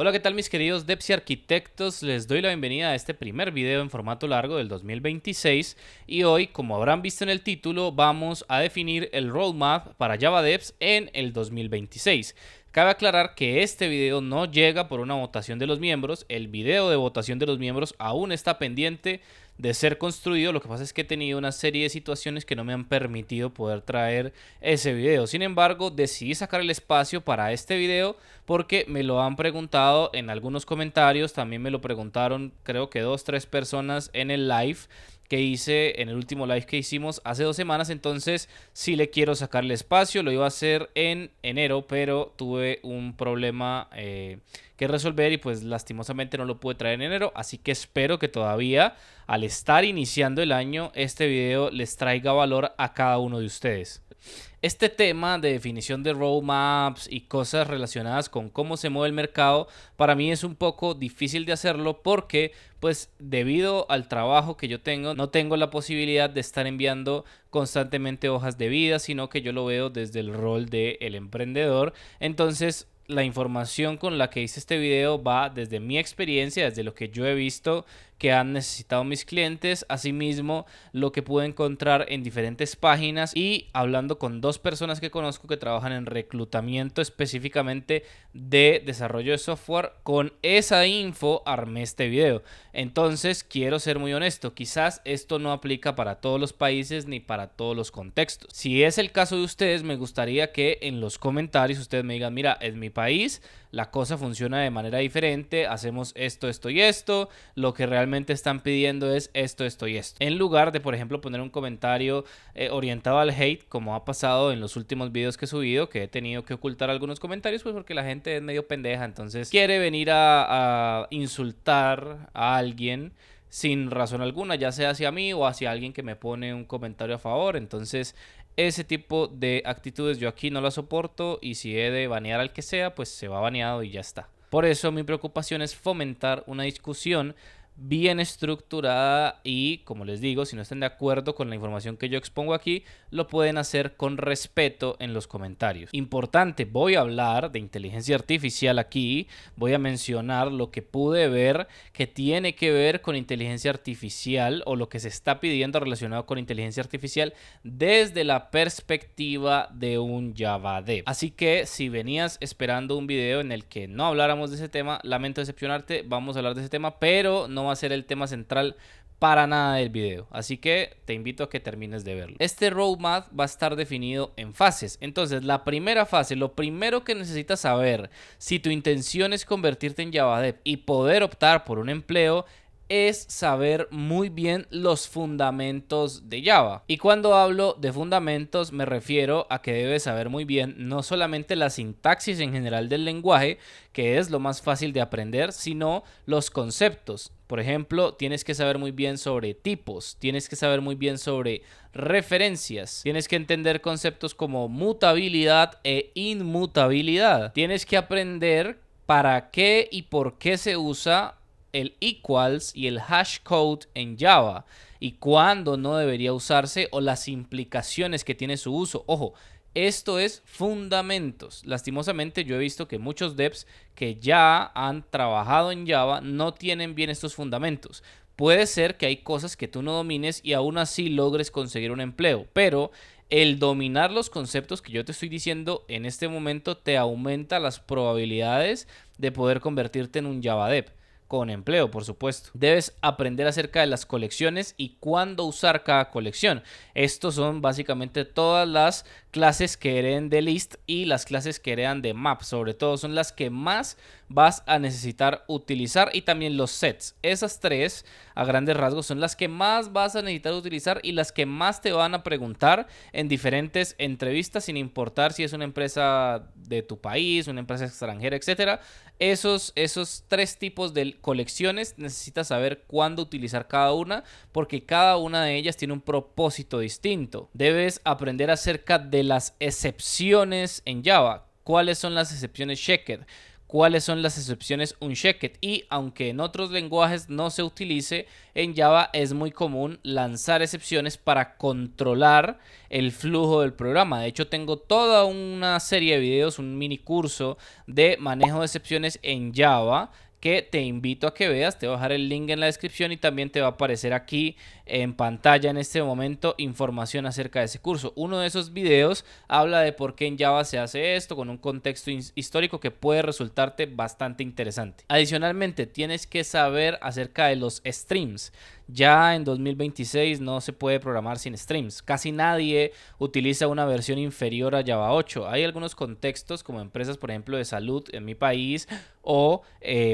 Hola, ¿qué tal mis queridos devs y arquitectos? Les doy la bienvenida a este primer video en formato largo del 2026 y hoy, como habrán visto en el título, vamos a definir el roadmap para Java Devs en el 2026. Cabe aclarar que este video no llega por una votación de los miembros, el video de votación de los miembros aún está pendiente de ser construido. Lo que pasa es que he tenido una serie de situaciones que no me han permitido poder traer ese video. Sin embargo, decidí sacar el espacio para este video porque me lo han preguntado en algunos comentarios. También me lo preguntaron, creo que 2, 3 personas en el live que hice, en el último live que hicimos hace 2 semanas. Entonces sí le quiero sacar el espacio. Lo iba a hacer en enero, pero tuve un problema que resolver y pues lastimosamente no lo pude traer en enero. Así que espero que todavía, al estar iniciando el año, este video les traiga valor a cada uno de ustedes. Este tema de definición de roadmaps y cosas relacionadas con cómo se mueve el mercado, para mí es un poco difícil de hacerlo porque, pues, debido al trabajo que yo tengo, no tengo la posibilidad de estar enviando constantemente hojas de vida, sino que yo lo veo desde el rol de el emprendedor. Entonces, la información con la que hice este video va desde mi experiencia, desde lo que yo he visto que han necesitado mis clientes, asimismo lo que pude encontrar en diferentes páginas y hablando con 2 personas que conozco que trabajan en reclutamiento específicamente de desarrollo de software. Con esa info armé este video. Entonces quiero ser muy honesto, quizás esto no aplica para todos los países ni para todos los contextos. Si es el caso de ustedes, me gustaría que en los comentarios ustedes me digan: mira, en mi país la cosa funciona de manera diferente, hacemos esto, esto y esto, lo que realmente están pidiendo es esto, esto y esto. En lugar de, por ejemplo, poner un comentario orientado al hate, como ha pasado en los últimos videos que he subido, que he tenido que ocultar algunos comentarios, pues porque la gente es medio pendeja, entonces quiere venir a insultar a alguien sin razón alguna, ya sea hacia mí o hacia alguien que me pone un comentario a favor. Entonces ese tipo de actitudes yo aquí no las soporto y si he de banear al que sea, pues se va baneado y ya está. Por eso mi preocupación es fomentar una discusión bien estructurada y, como les digo, si no están de acuerdo con la información que yo expongo aquí, lo pueden hacer con respeto en los comentarios. Importante, voy a hablar de inteligencia artificial aquí, voy a mencionar lo que pude ver que tiene que ver con inteligencia artificial o lo que se está pidiendo relacionado con inteligencia artificial desde la perspectiva de un Java Dev. Así que si venías esperando un video en el que no habláramos de ese tema, lamento decepcionarte, vamos a hablar de ese tema, pero no va a ser el tema central para nada del video, así que te invito a que termines de verlo. Este roadmap va a estar definido en fases. Entonces, la primera fase, lo primero que necesitas saber si tu intención es convertirte en Java Dev y poder optar por un empleo, es saber muy bien los fundamentos de Java. Y cuando hablo de fundamentos me refiero a que debes saber muy bien no solamente la sintaxis en general del lenguaje, que es lo más fácil de aprender, sino los conceptos. Por ejemplo, tienes que saber muy bien sobre tipos, tienes que saber muy bien sobre referencias, tienes que entender conceptos como mutabilidad e inmutabilidad. Tienes que aprender para qué y por qué se usa el equals y el hash code en Java y cuándo no debería usarse o las implicaciones que tiene su uso. Ojo, esto es fundamentos. Lastimosamente yo he visto que muchos devs que ya han trabajado en Java no tienen bien estos fundamentos. Puede ser que hay cosas que tú no domines y aún así logres conseguir un empleo, pero el dominar los conceptos que yo te estoy diciendo en este momento te aumenta las probabilidades de poder convertirte en un Java Dev. Con empleo, por supuesto. Debes aprender acerca de las colecciones y cuándo usar cada colección. Estos son básicamente todas las clases que hereden de list y las clases que heredan de map. Sobre todo son las que más vas a necesitar utilizar, y también los sets. Esas tres, a grandes rasgos, son las que más vas a necesitar utilizar y las que más te van a preguntar en diferentes entrevistas, sin importar si es una empresa de tu país, una empresa extranjera, etcétera. Esos 3 tipos de colecciones necesitas saber cuándo utilizar cada una, porque cada una de ellas tiene un propósito distinto. Debes aprender acerca de las excepciones en Java. ¿Cuáles son las excepciones checked? cuáles son las excepciones unchecked, y aunque en otros lenguajes no se utilice, en Java es muy común lanzar excepciones para controlar el flujo del programa. De hecho, tengo toda una serie de videos, un mini curso de manejo de excepciones en Java que te invito a que veas. Te voy a dejar el link en la descripción y también te va a aparecer aquí en pantalla en este momento información acerca de ese curso. Uno de esos videos habla de por qué en Java se hace esto con un contexto histórico que puede resultarte bastante interesante. Adicionalmente, tienes que saber acerca de los streams. Ya en 2026 no se puede programar sin streams. Casi nadie utiliza una versión inferior a Java 8. Hay algunos contextos como empresas, por ejemplo, de salud en mi país o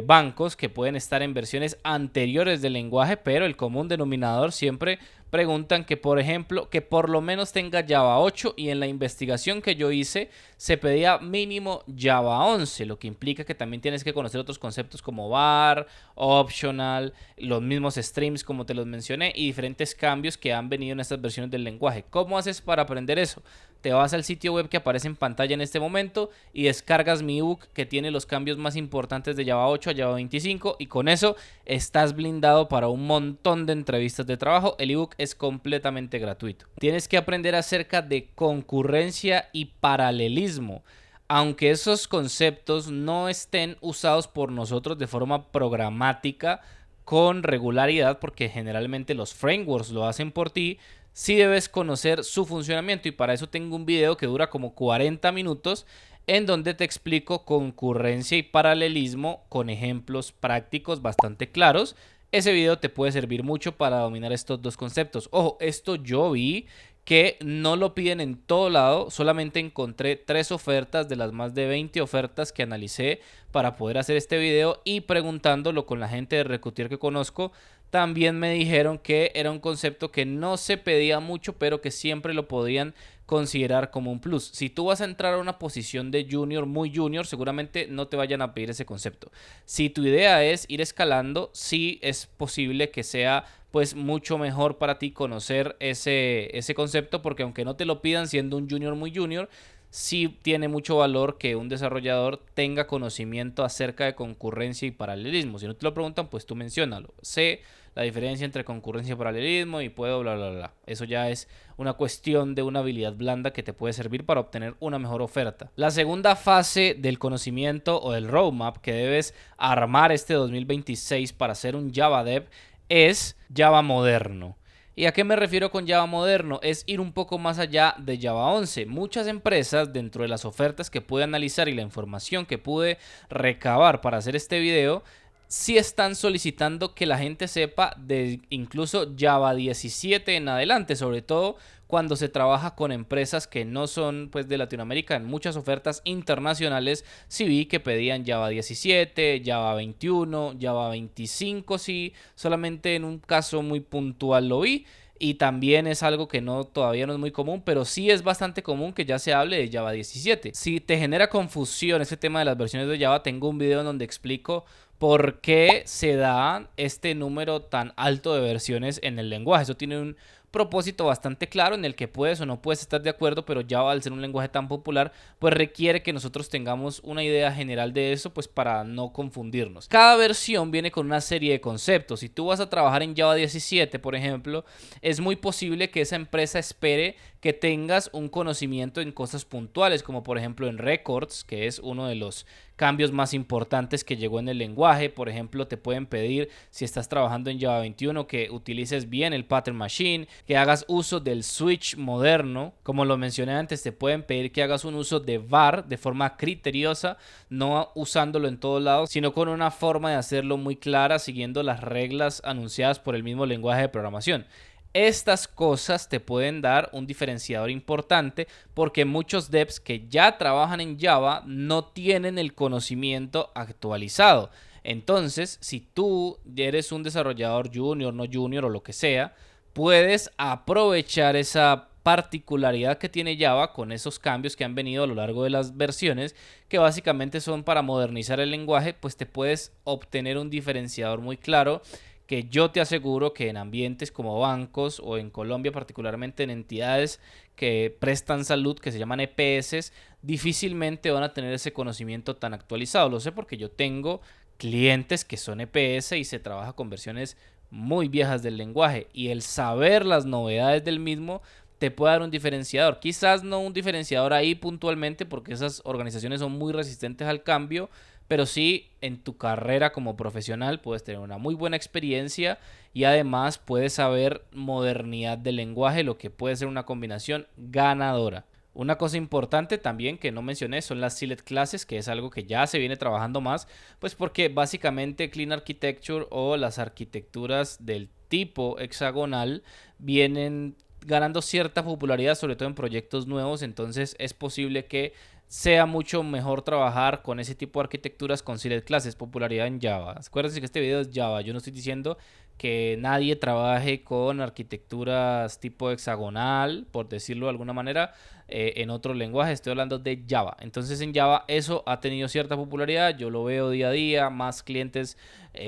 bancos que pueden estar en versiones anteriores del lenguaje, pero el común denominador siempre preguntan que, por ejemplo, que por lo menos tenga Java 8, y en la investigación que yo hice se pedía mínimo Java 11, lo que implica que también tienes que conocer otros conceptos como var, optional, los mismos streams como te los mencioné y diferentes cambios que han venido en estas versiones del lenguaje. ¿Cómo haces para aprender eso? Te vas al sitio web que aparece en pantalla en este momento y descargas mi ebook que tiene los cambios más importantes de Java 8 a Java 25, y con eso estás blindado para un montón de entrevistas de trabajo. El ebook es completamente gratuito. Tienes que aprender acerca de concurrencia y paralelismo. Aunque esos conceptos no estén usados por nosotros de forma programática con regularidad, porque generalmente los frameworks lo hacen por ti, sí debes conocer su funcionamiento, y para eso tengo un video que dura como 40 minutos en donde te explico concurrencia y paralelismo con ejemplos prácticos bastante claros. Ese video te puede servir mucho para dominar estos dos conceptos. Ojo, esto yo vi que no lo piden en todo lado, solamente encontré 3 ofertas de las más de 20 ofertas que analicé para poder hacer este video, y preguntándolo con la gente de Recruiter que conozco, también me dijeron que era un concepto que no se pedía mucho, pero que siempre lo podían considerar como un plus. Si tú vas a entrar a una posición de junior, muy junior, seguramente no te vayan a pedir ese concepto. Si tu idea es ir escalando, sí es posible que sea pues mucho mejor para ti conocer ese concepto, porque aunque no te lo pidan siendo un junior muy junior, sí tiene mucho valor que un desarrollador tenga conocimiento acerca de concurrencia y paralelismo. Si no te lo preguntan, pues tú menciónalo. Sé la diferencia entre concurrencia y paralelismo y puedo bla bla bla. Eso ya es una cuestión de una habilidad blanda que te puede servir para obtener una mejor oferta. La segunda fase del conocimiento o del roadmap que debes armar este 2026 para ser un Java Dev es Java moderno. ¿Y a qué me refiero con Java moderno? Es ir un poco más allá de Java 11. Muchas empresas, dentro de las ofertas que pude analizar y la información que pude recabar para hacer este video, sí están solicitando que la gente sepa de incluso Java 17 en adelante, sobre todo cuando se trabaja con empresas que no son pues de Latinoamérica. En muchas ofertas internacionales sí vi que pedían Java 17, Java 21, Java 25, sí, solamente en un caso muy puntual lo vi. Y también es algo que todavía no es muy común, pero sí es bastante común que ya se hable de Java 17. Si te genera confusión ese tema de las versiones de Java, tengo un video en donde explico por qué se da este número tan alto de versiones en el lenguaje. Eso tiene un propósito bastante claro en el que puedes o no puedes estar de acuerdo, pero Java, al ser un lenguaje tan popular, pues requiere que nosotros tengamos una idea general de eso, pues para no confundirnos. Cada versión viene con una serie de conceptos. Si tú vas a trabajar en Java 17, por ejemplo, es muy posible que esa empresa espere que tengas un conocimiento en cosas puntuales, como por ejemplo en records, que es uno de los cambios más importantes que llegó en el lenguaje. Por ejemplo, te pueden pedir, si estás trabajando en Java 21, que utilices bien el pattern machine, que hagas uso del switch moderno. Como lo mencioné antes, te pueden pedir que hagas un uso de var de forma criteriosa, no usándolo en todos lados, sino con una forma de hacerlo muy clara, siguiendo las reglas anunciadas por el mismo lenguaje de programación. Estas cosas te pueden dar un diferenciador importante, porque muchos devs que ya trabajan en Java no tienen el conocimiento actualizado. Entonces, si tú eres un desarrollador junior, no junior o lo que sea, puedes aprovechar esa particularidad que tiene Java con esos cambios que han venido a lo largo de las versiones, que básicamente son para modernizar el lenguaje. Pues te puedes obtener un diferenciador muy claro que yo te aseguro que en ambientes como bancos o en Colombia particularmente en entidades que prestan salud, que se llaman EPS, difícilmente van a tener ese conocimiento tan actualizado. Lo sé porque yo tengo clientes que son EPS y se trabaja con versiones muy viejas del lenguaje, y el saber las novedades del mismo te puede dar un diferenciador. Quizás no un diferenciador ahí puntualmente porque esas organizaciones son muy resistentes al cambio, pero sí en tu carrera como profesional puedes tener una muy buena experiencia y además puedes saber modernidad del lenguaje, lo que puede ser una combinación ganadora. Una cosa importante también que no mencioné son las Select Classes, que es algo que ya se viene trabajando más, pues porque básicamente Clean Architecture o las arquitecturas del tipo hexagonal vienen ganando cierta popularidad, sobre todo en proyectos nuevos, entonces es posible que sea mucho mejor trabajar con ese tipo de arquitecturas con Select Classes, popularidad en Java. Acuérdense que este video es Java, yo no estoy diciendo que nadie trabaje con arquitecturas tipo hexagonal, por decirlo de alguna manera, en otro lenguaje. Estoy hablando de Java. Entonces en Java eso ha tenido cierta popularidad, yo lo veo día a día, más clientes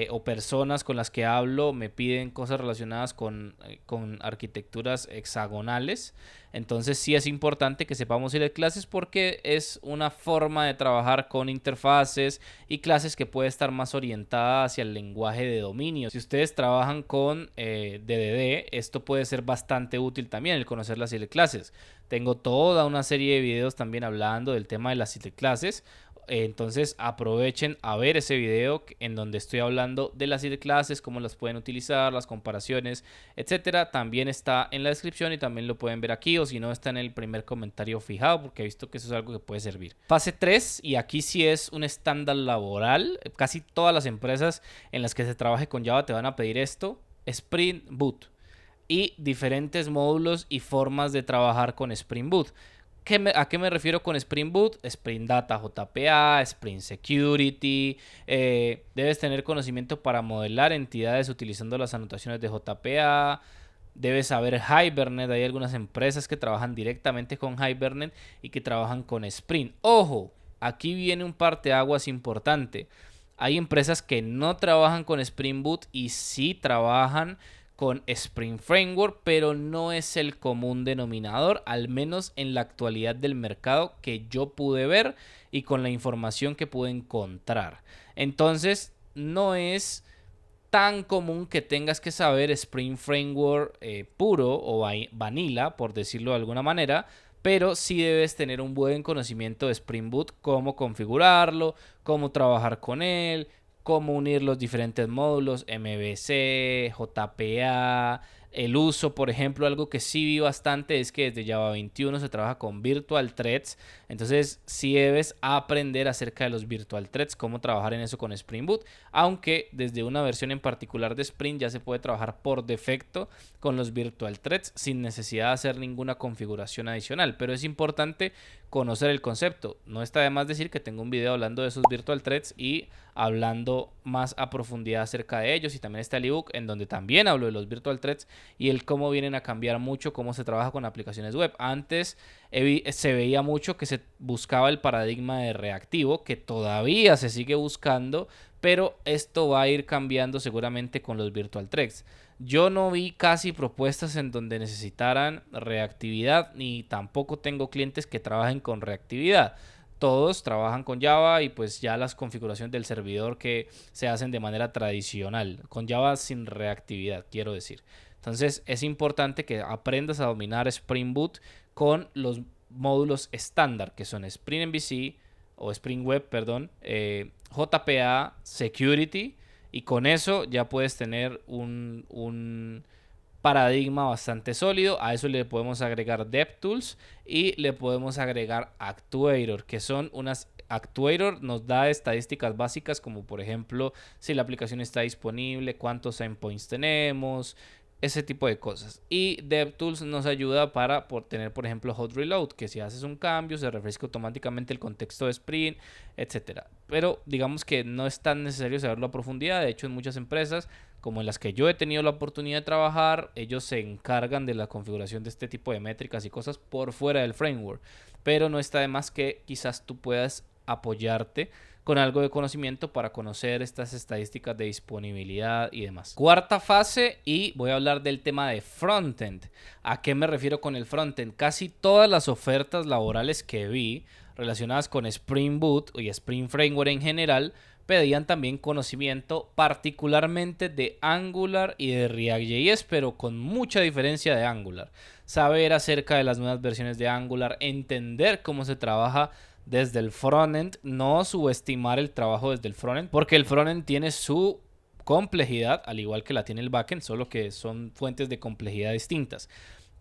o personas con las que hablo me piden cosas relacionadas con arquitecturas hexagonales. Entonces sí es importante que sepamos ir de clases porque es una forma de trabajar con interfaces y clases que puede estar más orientada hacia el lenguaje de dominio. Si ustedes trabajan con DDD, esto puede ser bastante útil también, el conocer las clases. Tengo toda una serie de videos también hablando del tema de las clases. Entonces aprovechen a ver ese video en donde estoy hablando de las clases, cómo las pueden utilizar, las comparaciones, etcétera. También está en la descripción y también lo pueden ver aquí, o si no está en el primer comentario fijado, porque he visto que eso es algo que puede servir. Fase 3, y aquí sí es un estándar laboral. Casi todas las empresas en las que se trabaje con Java te van a pedir esto: Spring Boot y diferentes módulos y formas de trabajar con Spring Boot. ¿A qué me refiero con Spring Boot? Spring Data JPA, Spring Security. Debes tener conocimiento para modelar entidades utilizando las anotaciones de JPA. Debes saber Hibernate. Hay algunas empresas que trabajan directamente con Hibernate y que trabajan con Spring. Ojo, aquí viene un parteaguas importante. Hay empresas que no trabajan con Spring Boot y sí trabajan con Spring Framework, pero no es el común denominador, al menos en la actualidad del mercado que yo pude ver y con la información que pude encontrar. Entonces, no es tan común que tengas que saber Spring Framework puro o vanilla, por decirlo de alguna manera, pero sí debes tener un buen conocimiento de Spring Boot, cómo configurarlo, cómo trabajar con él, cómo unir los diferentes módulos, MVC, JPA, el uso. Por ejemplo, algo que sí vi bastante es que desde Java 21 se trabaja con Virtual Threads, entonces sí debes aprender acerca de los Virtual Threads, cómo trabajar en eso con Spring Boot, aunque desde una versión en particular de Spring ya se puede trabajar por defecto con los Virtual Threads sin necesidad de hacer ninguna configuración adicional, pero es importante conocer el concepto. No está de más decir que tengo un video hablando de esos Virtual Threads y hablando más a profundidad acerca de ellos, y también está el ebook en donde también hablo de los Virtual Threads y el cómo vienen a cambiar mucho cómo se trabaja con aplicaciones web. Antes se veía mucho que se buscaba el paradigma de reactivo, que todavía se sigue buscando, pero esto va a ir cambiando seguramente con los Virtual Threads. Yo no vi casi propuestas en donde necesitaran reactividad, ni tampoco tengo clientes que trabajen con reactividad. Todos trabajan con Java y pues ya las configuraciones del servidor que se hacen de manera tradicional, con Java sin reactividad, quiero decir. Entonces es importante que aprendas a dominar Spring Boot con los módulos estándar, que son Spring MVC o Spring Web, perdón, JPA, Security, y con eso ya puedes tener un paradigma bastante sólido. A eso le podemos agregar DevTools y le podemos agregar Actuator, que son unas... Actuator nos da estadísticas básicas como por ejemplo si la aplicación está disponible, cuántos endpoints tenemos, ese tipo de cosas. Y DevTools nos ayuda para tener, por ejemplo, hot reload, que si haces un cambio se refresca automáticamente el contexto de Spring, etcétera. Pero digamos que no es tan necesario saberlo a profundidad. De hecho, en muchas empresas, como en las que yo he tenido la oportunidad de trabajar, ellos se encargan de la configuración de este tipo de métricas y cosas por fuera del framework. Pero no está de más que quizás tú puedas apoyarte con algo de conocimiento para conocer estas estadísticas de disponibilidad y demás. Cuarta fase, y voy a hablar del tema de frontend. ¿A qué me refiero con el frontend? Casi todas las ofertas laborales que vi relacionadas con Spring Boot y Spring Framework en general pedían también conocimiento particularmente de Angular y de React.js, pero con mucha diferencia de Angular. Saber acerca de las nuevas versiones de Angular, entender cómo se trabaja desde el frontend, no subestimar el trabajo desde el frontend, porque el frontend tiene su complejidad, al igual que la tiene el backend, solo que son fuentes de complejidad distintas.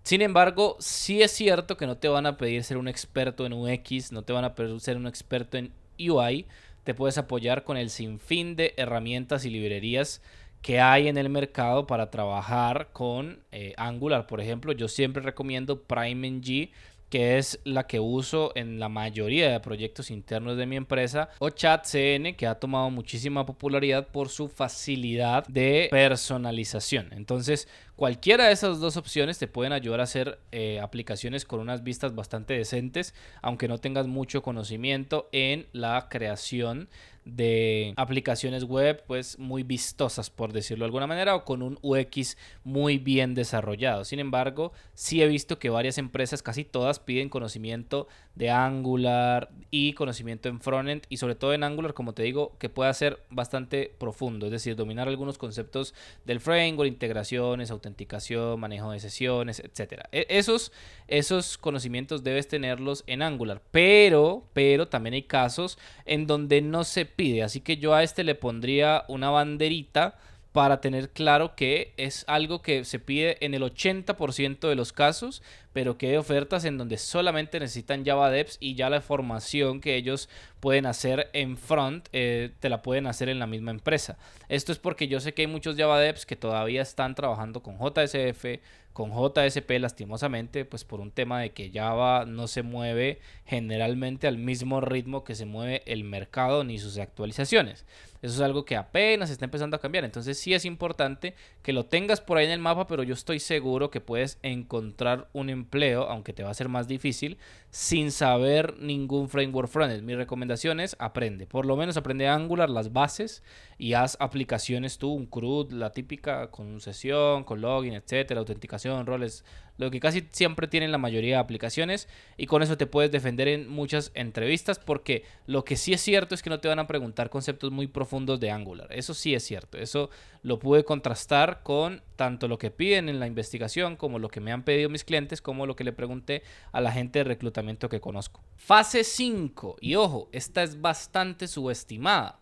Sin embargo, sí es cierto que no te van a pedir ser un experto en UX, no te van a pedir ser un experto en UI. Te puedes apoyar con el sinfín de herramientas y librerías que hay en el mercado para trabajar con Angular. Por ejemplo, yo siempre recomiendo PrimeNG, que es la que uso en la mayoría de proyectos internos de mi empresa, o ChatCN, que ha tomado muchísima popularidad por su facilidad de personalización. Entonces, cualquiera de esas dos opciones te pueden ayudar a hacer aplicaciones con unas vistas bastante decentes, aunque no tengas mucho conocimiento en la creación de aplicaciones web pues muy vistosas, por decirlo de alguna manera, o con un UX muy bien desarrollado. Sin embargo, sí he visto que varias empresas, casi todas, piden conocimiento de Angular y conocimiento en frontend, y sobre todo en Angular, como te digo, que pueda ser bastante profundo, es decir, dominar algunos conceptos del framework, integraciones, autenticación, manejo de sesiones, etcétera. Esos conocimientos debes tenerlos en Angular, pero también hay casos en donde no se pide, así que yo a este le pondría una banderita para tener claro que es algo que se pide en el 80% de los casos, pero que hay ofertas en donde solamente necesitan Java Devs y ya la formación que ellos pueden hacer en front te la pueden hacer en la misma empresa. Esto es porque yo sé que hay muchos Java Devs que todavía están trabajando con JSF, con JSP, lastimosamente, pues por un tema de que Java no se mueve generalmente al mismo ritmo que se mueve el mercado ni sus actualizaciones. Eso es algo que apenas está empezando a cambiar. Entonces sí es importante que lo tengas por ahí en el mapa, pero yo estoy seguro que puedes encontrar un empleo, aunque te va a ser más difícil, sin saber ningún framework frontend. Mi recomendación es aprende. Por lo menos aprende Angular, las bases, y haz aplicaciones tú, un CRUD, la típica, con sesión, con login, etcétera, autenticación, roles, lo que casi siempre tienen la mayoría de aplicaciones, y con eso te puedes defender en muchas entrevistas, porque lo que sí es cierto es que no te van a preguntar conceptos muy profundos de Angular. Eso sí es cierto, eso lo pude contrastar con tanto lo que piden en la investigación, como lo que me han pedido mis clientes, como lo que le pregunté a la gente de reclutamiento que conozco. Fase 5, y ojo, esta es bastante subestimada.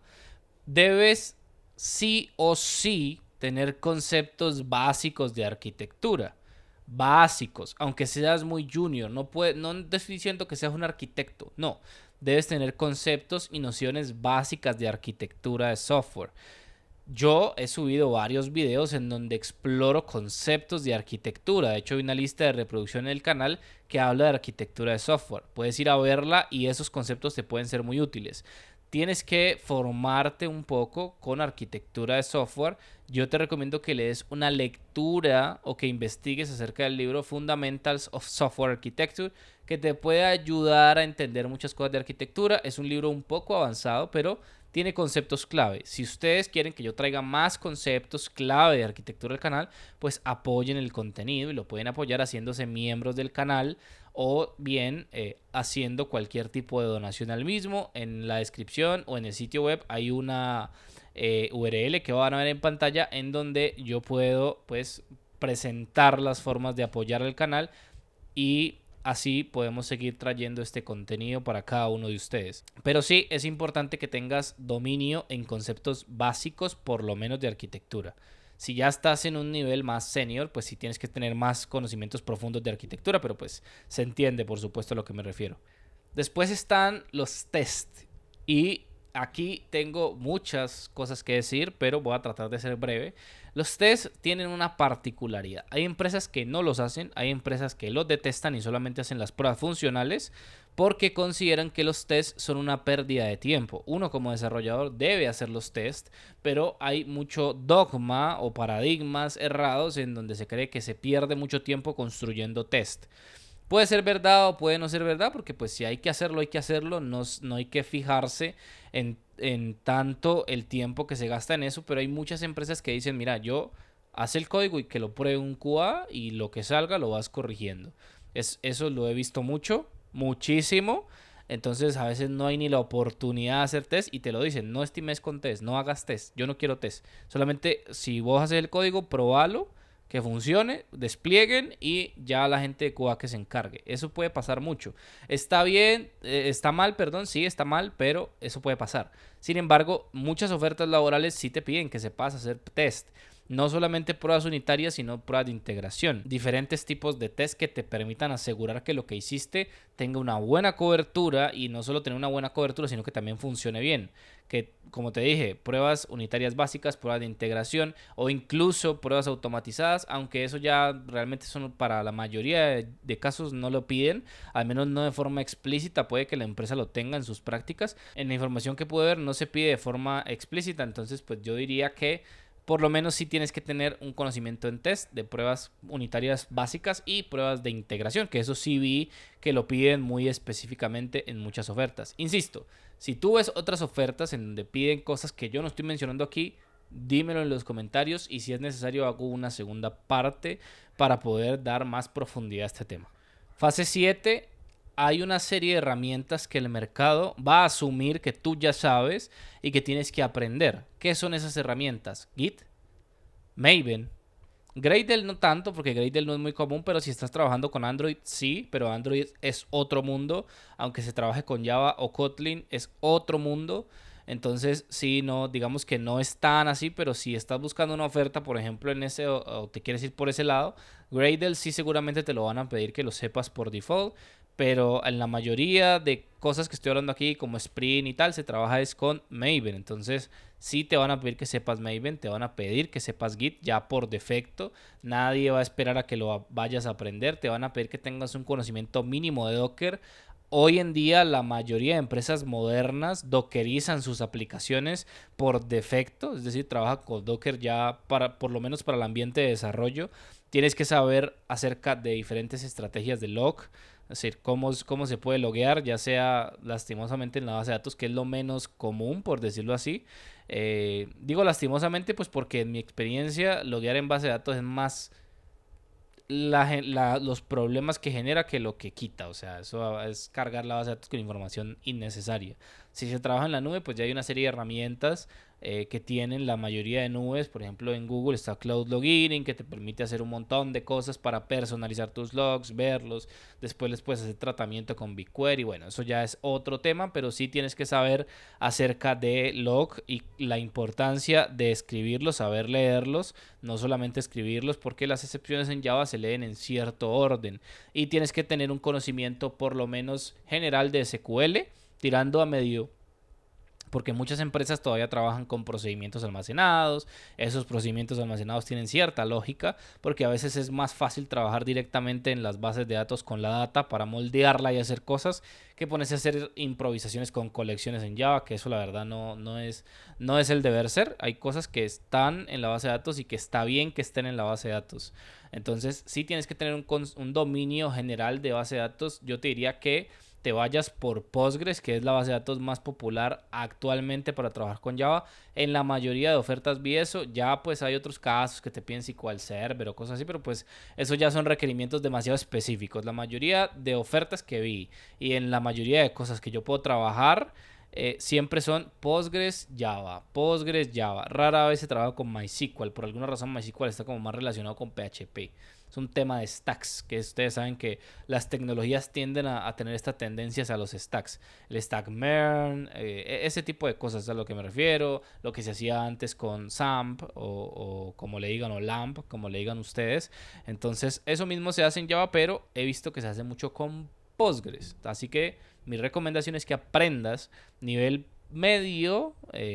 Debes sí o sí tener conceptos básicos de arquitectura. Básicos, aunque seas muy junior, no te estoy diciendo que seas un arquitecto, no, debes tener conceptos y nociones básicas de arquitectura de software. Yo he subido varios videos en donde exploro conceptos de arquitectura. De hecho, hay una lista de reproducción en el canal que habla de arquitectura de software. Puedes ir a verla y esos conceptos te pueden ser muy útiles. Tienes que formarte un poco con arquitectura de software. Yo te recomiendo que le des una lectura o que investigues acerca del libro Fundamentals of Software Architecture, que te puede ayudar a entender muchas cosas de arquitectura. Es un libro un poco avanzado, pero tiene conceptos clave. Si ustedes quieren que yo traiga más conceptos clave de arquitectura al canal, pues apoyen el contenido, y lo pueden apoyar haciéndose miembros del canal, o bien haciendo cualquier tipo de donación al mismo. En la descripción o en el sitio web hay una URL que van a ver en pantalla, en donde yo puedo pues presentar las formas de apoyar al canal, y así podemos seguir trayendo este contenido para cada uno de ustedes. Pero sí es importante que tengas dominio en conceptos básicos, por lo menos de arquitectura. Si ya estás en un nivel más senior, pues sí tienes que tener más conocimientos profundos de arquitectura, pero pues se entiende, por supuesto, a lo que me refiero. Después están los test, y aquí tengo muchas cosas que decir, pero voy a tratar de ser breve. Los tests tienen una particularidad. Hay empresas que no los hacen, hay empresas que los detestan y solamente hacen las pruebas funcionales, porque consideran que los tests son una pérdida de tiempo. Uno como desarrollador debe hacer los tests, pero hay mucho dogma o paradigmas errados en donde se cree que se pierde mucho tiempo construyendo test. Puede ser verdad o puede no ser verdad, porque pues si hay que hacerlo, hay que hacerlo. No hay que fijarse en en tanto el tiempo que se gasta en eso, pero hay muchas empresas que dicen, mira, yo haz el código y que lo pruebe un QA y lo que salga lo vas corrigiendo. Eso lo he visto mucho, muchísimo. Entonces a veces no hay ni la oportunidad de hacer test y te lo dicen, no estimes con test, no hagas test, yo no quiero test. Solamente si vos haces el código, probalo, que funcione, desplieguen y ya la gente de QA que se encargue. Eso puede pasar mucho. Está bien, está mal, perdón, sí está mal, pero eso puede pasar. Sin embargo, muchas ofertas laborales sí te piden que sepas hacer test. No solamente pruebas unitarias, sino pruebas de integración. Diferentes tipos de test que te permitan asegurar que lo que hiciste tenga una buena cobertura y no solo tener una buena cobertura, sino que también funcione bien. Que, como te dije, pruebas unitarias básicas, pruebas de integración o incluso pruebas automatizadas, aunque eso ya realmente son para la mayoría de casos no lo piden, al menos no de forma explícita, puede que la empresa lo tenga en sus prácticas. En la información que pude ver no se pide de forma explícita, entonces pues yo diría que por lo menos sí tienes que tener un conocimiento en test de pruebas unitarias básicas y pruebas de integración, que eso sí vi que lo piden muy específicamente en muchas ofertas. Insisto, si tú ves otras ofertas en donde piden cosas que yo no estoy mencionando aquí, dímelo en los comentarios y si es necesario hago una segunda parte para poder dar más profundidad a este tema. Fase 7, hay una serie de herramientas que el mercado va a asumir que tú ya sabes y que tienes que aprender. ¿Qué son esas herramientas? Git, Maven, Gradle no tanto, porque Gradle no es muy común, pero si estás trabajando con Android, sí, pero Android es otro mundo. Aunque se trabaje con Java o Kotlin, es otro mundo. Entonces, sí, no, digamos que no es tan así, pero si estás buscando una oferta, por ejemplo, en ese, o te quieres ir por ese lado, Gradle sí seguramente te lo van a pedir que lo sepas por default, pero en la mayoría de cosas que estoy hablando aquí, como Spring y tal, se trabaja es con Maven. Entonces, sí te van a pedir que sepas Maven, te van a pedir que sepas Git ya por defecto. Nadie va a esperar a que lo vayas a aprender. Te van a pedir que tengas un conocimiento mínimo de Docker. Hoy en día la mayoría de empresas modernas dockerizan sus aplicaciones por defecto, es decir, trabaja con Docker ya para, por lo menos para el ambiente de desarrollo. Tienes que saber acerca de diferentes estrategias de log, es decir, cómo se puede loguear, ya sea lastimosamente en la base de datos, que es lo menos común, por decirlo así. Digo lastimosamente, pues porque en mi experiencia loguear en base de datos es más los problemas que genera que lo que quita. O sea, eso es cargar la base de datos con información innecesaria. Si se trabaja en la nube, pues ya hay una serie de herramientas que tienen la mayoría de nubes. Por ejemplo, en Google está Cloud Logging, que te permite hacer un montón de cosas para personalizar tus logs, verlos. Después les puedes hacer tratamiento con BigQuery. Bueno, eso ya es otro tema, pero sí tienes que saber acerca de log y la importancia de escribirlos, saber leerlos, no solamente escribirlos, porque las excepciones en Java se leen en cierto orden y tienes que tener un conocimiento por lo menos general de SQL, tirando a medio, porque muchas empresas todavía trabajan con procedimientos almacenados. Esos procedimientos almacenados tienen cierta lógica, porque a veces es más fácil trabajar directamente en las bases de datos con la data para moldearla y hacer cosas que ponerse a hacer improvisaciones con colecciones en Java, que eso la verdad no es el deber ser. Hay cosas que están en la base de datos y que está bien que estén en la base de datos. Entonces sí tienes que tener un dominio general de base de datos. Yo te diría que te vayas por Postgres, que es la base de datos más popular actualmente para trabajar con Java. En la mayoría de ofertas vi eso. Ya pues hay otros casos que te piden SQL Server o cosas así, pero pues eso ya son requerimientos demasiado específicos. La mayoría de ofertas que vi y en la mayoría de cosas que yo puedo trabajar siempre son Postgres Java, Postgres Java. Rara vez se trabaja con MySQL. Por alguna razón MySQL está como más relacionado con PHP. Es un tema de stacks, que ustedes saben que las tecnologías tienden a tener estas tendencias a los stacks. El stack MERN, ese tipo de cosas es a lo que me refiero. Lo que se hacía antes con SAMP o como le digan, o LAMP, como le digan ustedes. Entonces, eso mismo se hace en Java, pero he visto que se hace mucho con Postgres. Así que mi recomendación es que aprendas nivel medio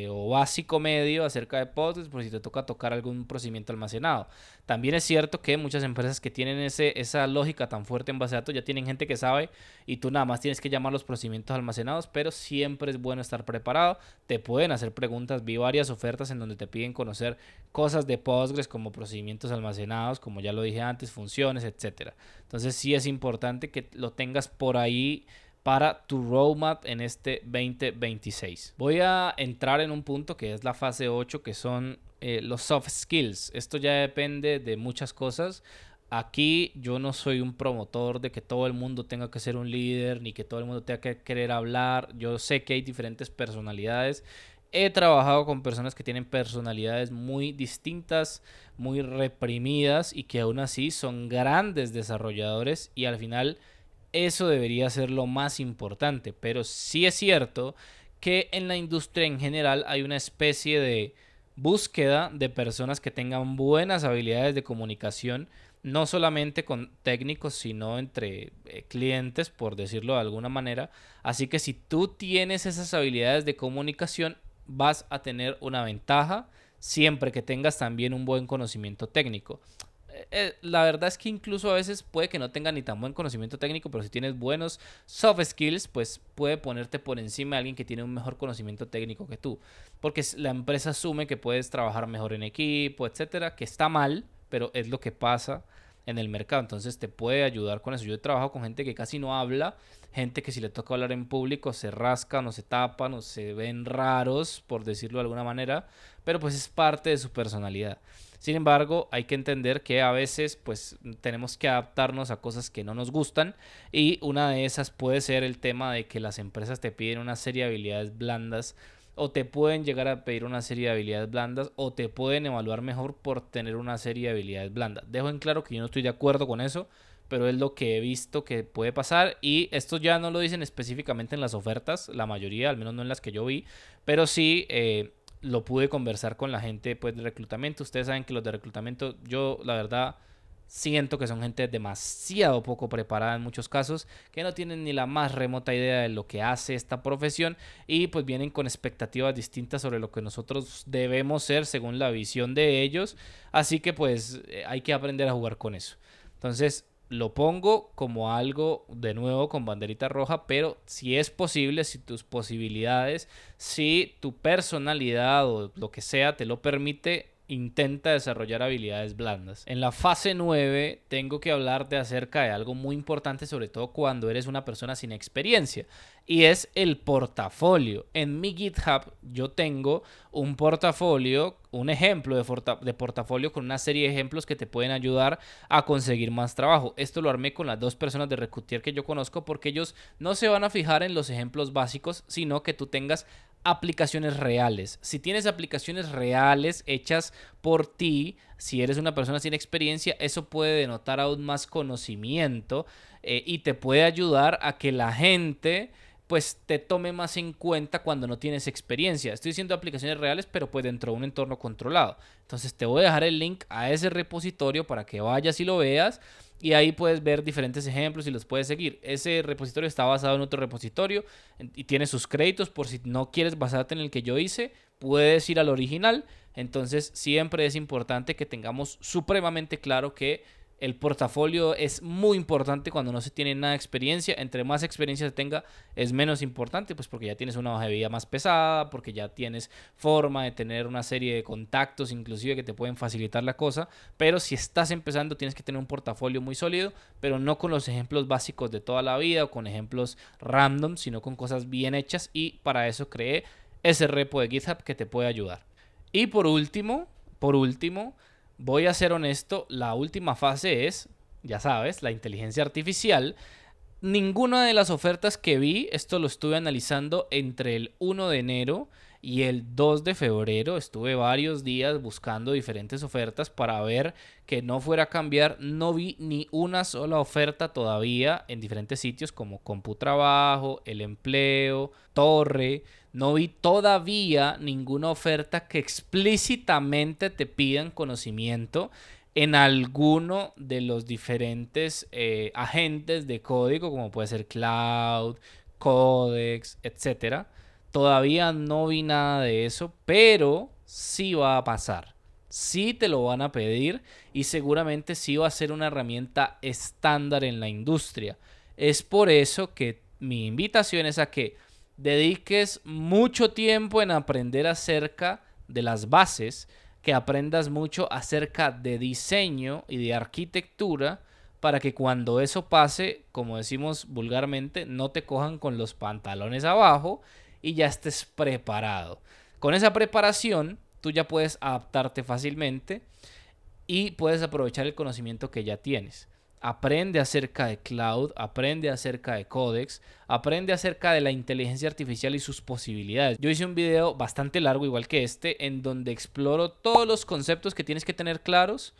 o básico medio acerca de Postgres por si te toca tocar algún procedimiento almacenado. También es cierto que muchas empresas que tienen esa lógica tan fuerte en base de datos ya tienen gente que sabe y tú nada más tienes que llamar los procedimientos almacenados, pero siempre es bueno estar preparado. Te pueden hacer preguntas. Vi varias ofertas en donde te piden conocer cosas de Postgres como procedimientos almacenados, como ya lo dije antes, funciones, etcétera. Entonces sí es importante que lo tengas por ahí para tu roadmap en este 2026. Voy a entrar en un punto que es la fase 8, que son los soft skills. Esto ya depende de muchas cosas. Aquí yo no soy un promotor de que todo el mundo tenga que ser un líder, ni que todo el mundo tenga que querer hablar. Yo sé que hay diferentes personalidades. He trabajado con personas que tienen personalidades muy distintas, muy reprimidas y que aún así son grandes desarrolladores, y al final eso debería ser lo más importante. Pero sí es cierto que en la industria en general hay una especie de búsqueda de personas que tengan buenas habilidades de comunicación, no solamente con técnicos, sino entre clientes, por decirlo de alguna manera. Así que si tú tienes esas habilidades de comunicación, vas a tener una ventaja siempre que tengas también un buen conocimiento técnico. La verdad es que incluso a veces puede que no tenga ni tan buen conocimiento técnico, pero si tienes buenos soft skills, pues puede ponerte por encima de alguien que tiene un mejor conocimiento técnico que tú. Porque la empresa asume que puedes trabajar mejor en equipo, etcétera, que está mal, pero es lo que pasa en el mercado. Entonces te puede ayudar con eso. Yo he trabajado con gente que casi no habla, gente que si le toca hablar en público se rascan o se tapan o se ven raros, por decirlo de alguna manera, pero pues es parte de su personalidad. Sin embargo, hay que entender que a veces pues tenemos que adaptarnos a cosas que no nos gustan, y una de esas puede ser el tema de que las empresas te piden una serie de habilidades blandas, o te pueden llegar a pedir una serie de habilidades blandas, o te pueden evaluar mejor por tener una serie de habilidades blandas. Dejo en claro que yo no estoy de acuerdo con eso, pero es lo que he visto que puede pasar, y esto ya no lo dicen específicamente en las ofertas, la mayoría, al menos no en las que yo vi, pero sí lo pude conversar con la gente pues de reclutamiento. Ustedes saben que los de reclutamiento, yo la verdad siento que son gente demasiado poco preparada en muchos casos, que no tienen ni la más remota idea de lo que hace esta profesión, y pues vienen con expectativas distintas sobre lo que nosotros debemos ser según la visión de ellos. Así que pues hay que aprender a jugar con eso. Entonces lo pongo como algo de nuevo con banderita roja, pero si es posible, si tus posibilidades, si tu personalidad o lo que sea te lo permite, intenta desarrollar habilidades blandas. En la fase 9 tengo que hablarte acerca de algo muy importante, sobre todo cuando eres una persona sin experiencia, y es el portafolio. En mi GitHub yo tengo un portafolio, un ejemplo de portafolio con una serie de ejemplos que te pueden ayudar a conseguir más trabajo. Esto lo armé con las dos personas de Recruiter que yo conozco, porque ellos no se van a fijar en los ejemplos básicos, sino que tú tengas aplicaciones reales. Si tienes aplicaciones reales hechas por ti, si eres una persona sin experiencia, eso puede denotar aún más conocimiento, y te puede ayudar a que la gente pues te tome más en cuenta cuando no tienes experiencia. Estoy diciendo aplicaciones reales, pero pues dentro de un entorno controlado. Entonces te voy a dejar el link a ese repositorio para que vayas y lo veas, y ahí puedes ver diferentes ejemplos y los puedes seguir. Ese repositorio está basado en otro repositorio y tiene sus créditos. Por si no quieres basarte en el que yo hice, puedes ir al original. Entonces siempre es importante que tengamos supremamente claro que el portafolio es muy importante cuando no se tiene nada de experiencia. Entre más experiencia se tenga, es menos importante, pues porque ya tienes una hoja de vida más pesada, porque ya tienes forma de tener una serie de contactos, inclusive, que te pueden facilitar la cosa. Pero si estás empezando, tienes que tener un portafolio muy sólido, pero no con los ejemplos básicos de toda la vida o con ejemplos random, sino con cosas bien hechas, y para eso creé ese repo de GitHub que te puede ayudar. Y por último, voy a ser honesto, la última fase es, ya sabes, la inteligencia artificial. Ninguna de las ofertas que vi, esto lo estuve analizando entre el 1 de enero y el 2 de febrero, estuve varios días buscando diferentes ofertas para ver que no fuera a cambiar. No vi ni una sola oferta todavía en diferentes sitios como CompuTrabajo, El Empleo, Torre. No vi todavía ninguna oferta que explícitamente te pidan conocimiento en alguno de los diferentes agentes de código, como puede ser Cloud, Codex, etcétera. Todavía no vi nada de eso, pero sí va a pasar. Sí te lo van a pedir, y seguramente sí va a ser una herramienta estándar en la industria. Es por eso que mi invitación es a que dediques mucho tiempo en aprender acerca de las bases, que aprendas mucho acerca de diseño y de arquitectura, para que cuando eso pase, como decimos vulgarmente, no te cojan con los pantalones abajo y ya estés preparado. Con esa preparación, tú ya puedes adaptarte fácilmente y puedes aprovechar el conocimiento que ya tienes. Aprende acerca de cloud, aprende acerca de Codex, aprende acerca de la inteligencia artificial y sus posibilidades. Yo hice un video bastante largo, igual que este, en donde exploro todos los conceptos que tienes que tener claros,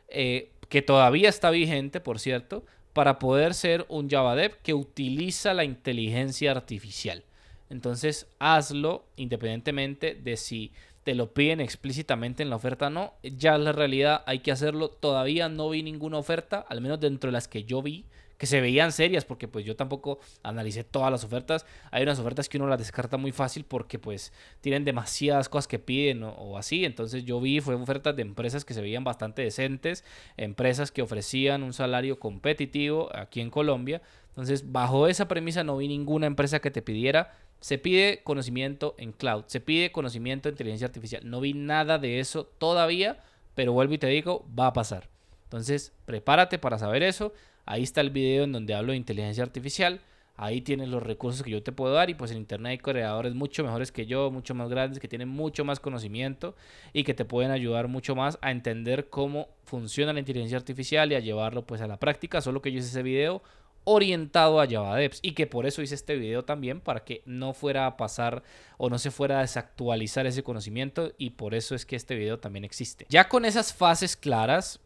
que todavía está vigente, por cierto, para poder ser un Java Dev que utiliza la inteligencia artificial. Entonces, hazlo independientemente de si te lo piden explícitamente en la oferta o no. Ya la realidad hay que hacerlo. Todavía no vi ninguna oferta, al menos dentro de las que yo vi, que se veían serias, porque pues yo tampoco analicé todas las ofertas. Hay unas ofertas que uno las descarta muy fácil porque pues tienen demasiadas cosas que piden o así. Entonces yo vi, fue ofertas de empresas que se veían bastante decentes, empresas que ofrecían un salario competitivo aquí en Colombia. Entonces bajo esa premisa no vi ninguna empresa que te pidiera. Se pide conocimiento en cloud, se pide conocimiento en inteligencia artificial. No vi nada de eso todavía, pero vuelvo y te digo, va a pasar. Entonces, prepárate para saber eso. Ahí está el video en donde hablo de inteligencia artificial. Ahí tienes los recursos que yo te puedo dar y pues en internet hay creadores mucho mejores que yo, mucho más grandes, que tienen mucho más conocimiento y que te pueden ayudar mucho más a entender cómo funciona la inteligencia artificial y a llevarlo pues a la práctica. Solo que yo hice ese video orientado a Java Devs y que por eso hice este video también, para que no fuera a pasar o no se fuera a desactualizar ese conocimiento, y por eso es que este video también existe. Ya con esas fases claras,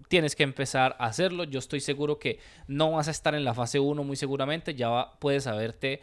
tienes que empezar a hacerlo. Yo estoy seguro que no vas a estar en la fase 1 muy seguramente, ya puedes haberte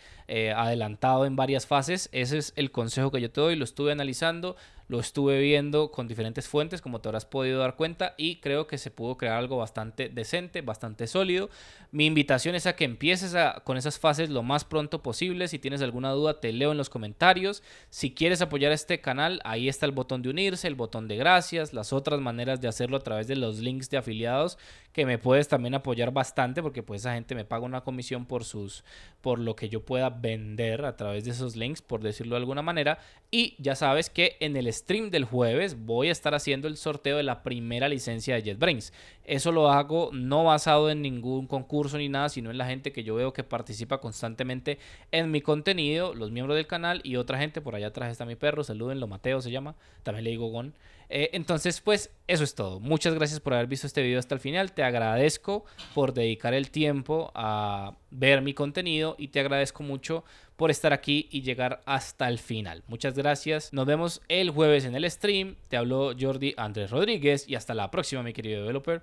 adelantado en varias fases. Ese es el consejo que yo te doy, lo estuve analizando, lo estuve viendo con diferentes fuentes, como te habrás podido dar cuenta, y creo que se pudo crear algo bastante decente, bastante sólido. Mi invitación es a que empieces con esas fases lo más pronto posible. Si tienes alguna duda, te leo en los comentarios. Si quieres apoyar a este canal, ahí está el botón de unirse, el botón de gracias, las otras maneras de hacerlo a través de los links de afiliados, que me puedes también apoyar bastante, porque pues esa gente me paga una comisión por lo que yo pueda vender a través de esos links, por decirlo de alguna manera. Y ya sabes que en el stream del jueves voy a estar haciendo el sorteo de la primera licencia de JetBrains. Eso lo hago no basado en ningún concurso ni nada, sino en la gente que yo veo que participa constantemente en mi contenido, los miembros del canal y otra gente. Por allá atrás está mi perro, salúdenlo, Mateo se llama, también le digo Gon. Entonces pues eso es todo. Muchas gracias por haber visto este video hasta el final. Te agradezco por dedicar el tiempo a ver mi contenido y te agradezco mucho por estar aquí y llegar hasta el final. Muchas gracias. Nos vemos el jueves en el stream. Te habló Jordi Andrés Rodríguez y hasta la próxima, mi querido developer.